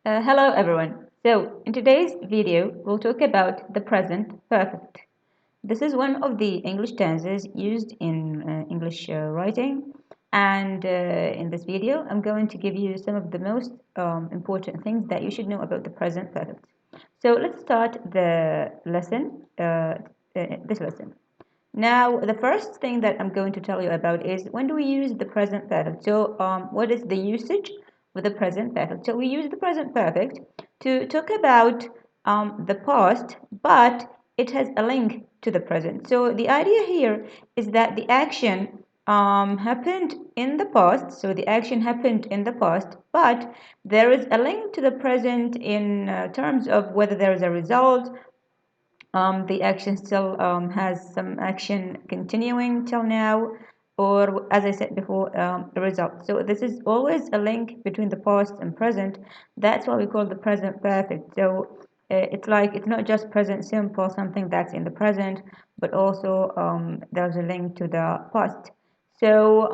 Hello everyone. So in today's video, we'll talk about the present perfect. This is one of the English tenses used in English writing. And in this video, I'm going to give you some of the most important things that you should know about the present perfect. So let's start the lesson, this lesson. Now, the first thing that I'm going to tell you about is when do we use the present perfect? So, what is the usage with the present perfect? So, we use the present perfect to talk about the past, but it has a link to the present. So, the idea here is that the action happened in the past. So, the action happened in the past, but there is a link to the present in terms of whether there is a result, the action still has some action continuing till now, or as I said before, the result. So this is always a link between the past and present. That's what we call the present perfect. So it's like it's not just present simple, something that's in the present, but also there's a link to the past. So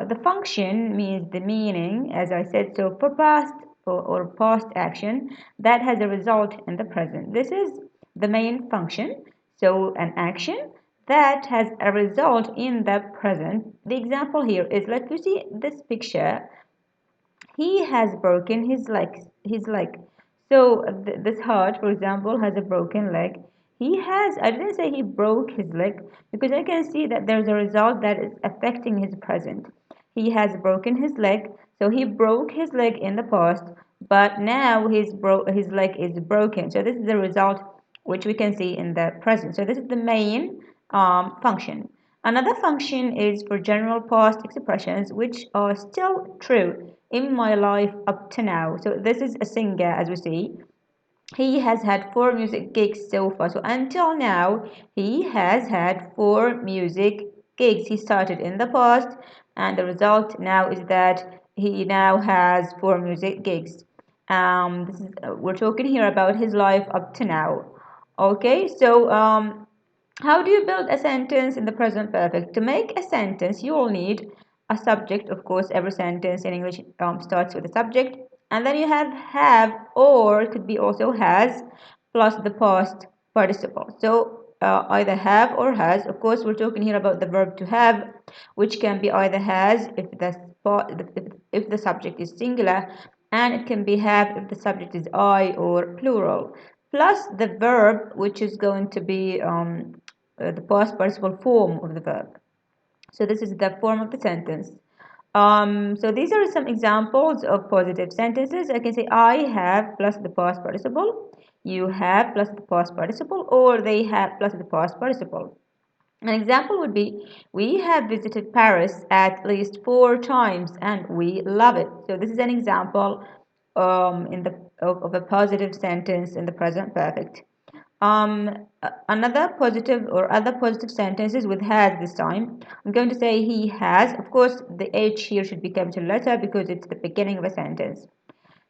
the function means the meaning, as I said. So for past or past action that has a result in the present. This is the main function. So an action that has a result in the present. The example here is like you see this picture. He has broken his leg. So this heart, for example, has a broken leg. I didn't say he broke his leg because I can see that there's a result that is affecting his present. He has broken his leg, so he broke his leg in the past, but now his leg is broken. So this is the result which we can see in the present. So this is the main function. Another function is for general past expressions which are still true in my life up to now. So this is a singer, as we see. He has had 4 music gigs so far. So until now, he has had 4 music gigs. He started in the past, and the result now is that he now has 4 music gigs. We're talking here about his life up to now. Okay, so how do you build a sentence in the present perfect? To make a sentence, you will need a subject. Of course, every sentence in English starts with a subject. And then you have, or it could be also has, plus the past participle. So either have or has. Of course, we're talking here about the verb to have, which can be either has if the subject is singular, and it can be have if the subject is I or plural, plus the verb, which is going to be the past participle form of the verb. So this is the form of the sentence. So these are some examples of positive sentences. I can say I have plus the past participle, you have plus the past participle, or they have plus the past participle. An example would be we have visited Paris at least 4 times and we love it. So this is an example of a positive sentence in the present perfect. Another positive or other positive sentences with has this time. I'm going to say he has. Of course, the H here should be capital letter because it's the beginning of a sentence.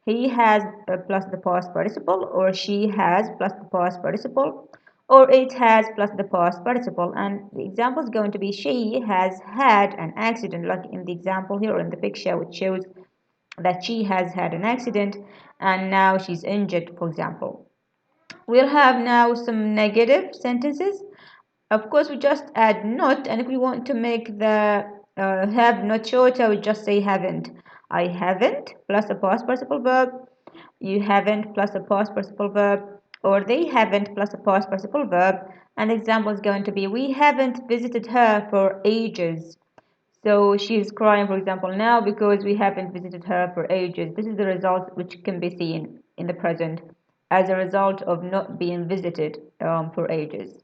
He has plus the past participle, or she has plus the past participle, or it has plus the past participle. And the example is going to be she has had an accident, like in the example here in the picture, which shows that she has had an accident and now she's injured, for example. We'll have now some negative sentences. Of course, we just add not, and if we want to make the have not shorter, we just say haven't. I haven't plus a past participle verb. You haven't plus a past participle verb, or they haven't plus a past participle verb. An example is going to be we haven't visited her for ages. So she's crying, for example, now because we haven't visited her for ages. This is the result which can be seen in the present as a result of not being visited for ages.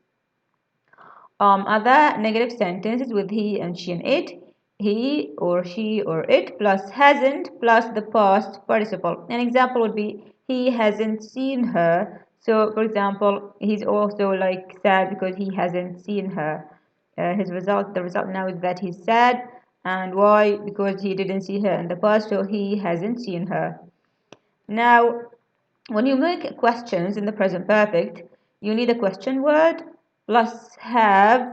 Other negative sentences with he and she and it. He or she or it plus hasn't plus the past participle. An example would be he hasn't seen her. So, for example, he's also like sad because he hasn't seen her. The result now is that he's sad. And why? Because he didn't see her in the past, so he hasn't seen her. Now, when you make questions in the present perfect, you need a question word plus have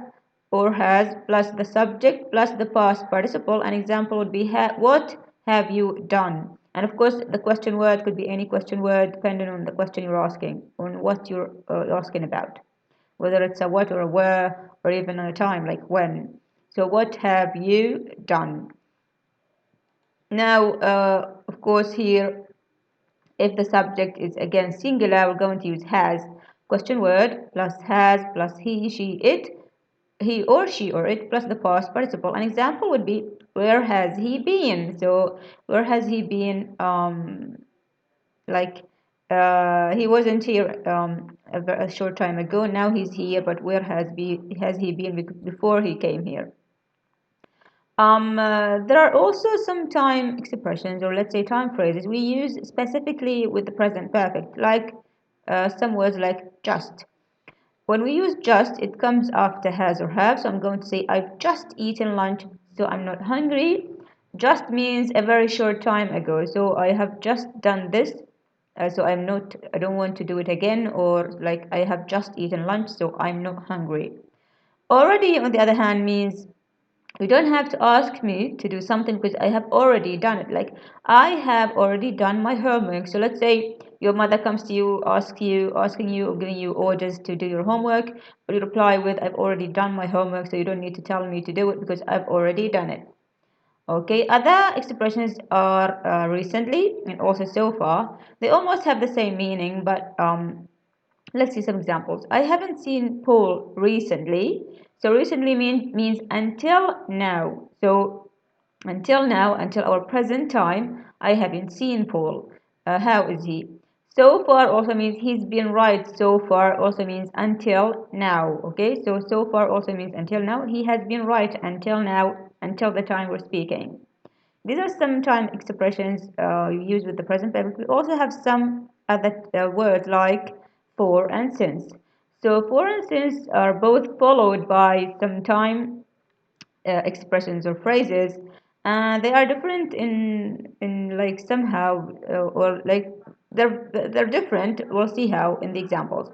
or has plus the subject plus the past participle. An example would be what have you done? And of course, the question word could be any question word depending on the question you're asking, on what you're asking about, whether it's a what or a where, or even a time, like when. So, what have you done? Now, of course, here, if the subject is again singular, we're going to use has. Question word plus has plus he, she, it, he or she or it plus the past participle. An example would be where has he been? So where has he been? Like he wasn't here a short time ago. Now he's here, but where has he been before he came here? There are also some time expressions, or let's say time phrases, we use specifically with the present perfect, like some words like just. When we use just, it comes after has or have. So I'm going to say, I've just eaten lunch, so I'm not hungry. Just means a very short time ago. So I have just done this, so I don't want to do it again. Or like, I have just eaten lunch, so I'm not hungry. Already, on the other hand, means you don't have to ask me to do something because I have already done it. Like, I have already done my homework. So let's say your mother comes to you, asking you or giving you orders to do your homework, but you reply with, I've already done my homework, so you don't need to tell me to do it because I've already done it. Okay, other expressions are recently and also so far. They almost have the same meaning, but let's see some examples. I haven't seen Paul recently. So recently means until now. So until now, until our present time, I haven't seen Paul. How is he? So far also means he's been right. So far also means until now. Okay, so far also means until now. He has been right until now, until the time we're speaking. These are some time expressions used with the present perfect. We also have some other words like for and since. So for and since are both followed by some time expressions or phrases, and they are different in like somehow or like they're different. We'll see how in the examples.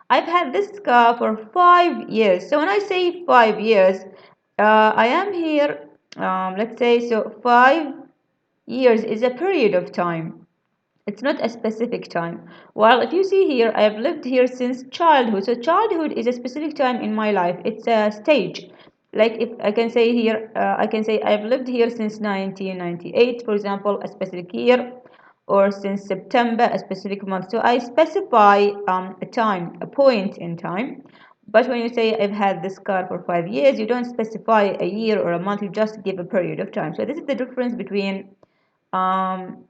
I've had this car for 5 years. So when I say 5 years, I am here. Let's say so 5 years is a period of time. It's not a specific time. While if you see here, I have lived here since childhood. So childhood is a specific time in my life. It's a stage. Like if I can say here, I can say I've lived here since 1998, for example, a specific year, or since September, a specific month. So I specify a time, a point in time. But when you say I've had this car for 5 years, you don't specify a year or a month. You just give a period of time. So this is the difference um,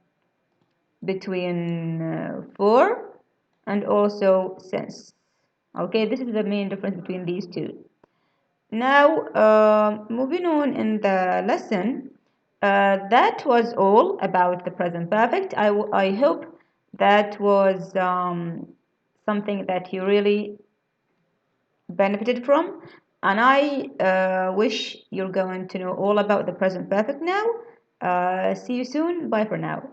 between for and also since. Okay, this is the main difference between these two. Now, moving on in the lesson, that was all about the present perfect. I hope that was something that you really benefited from, and I wish you're going to know all about the present perfect now. See you soon. Bye for now.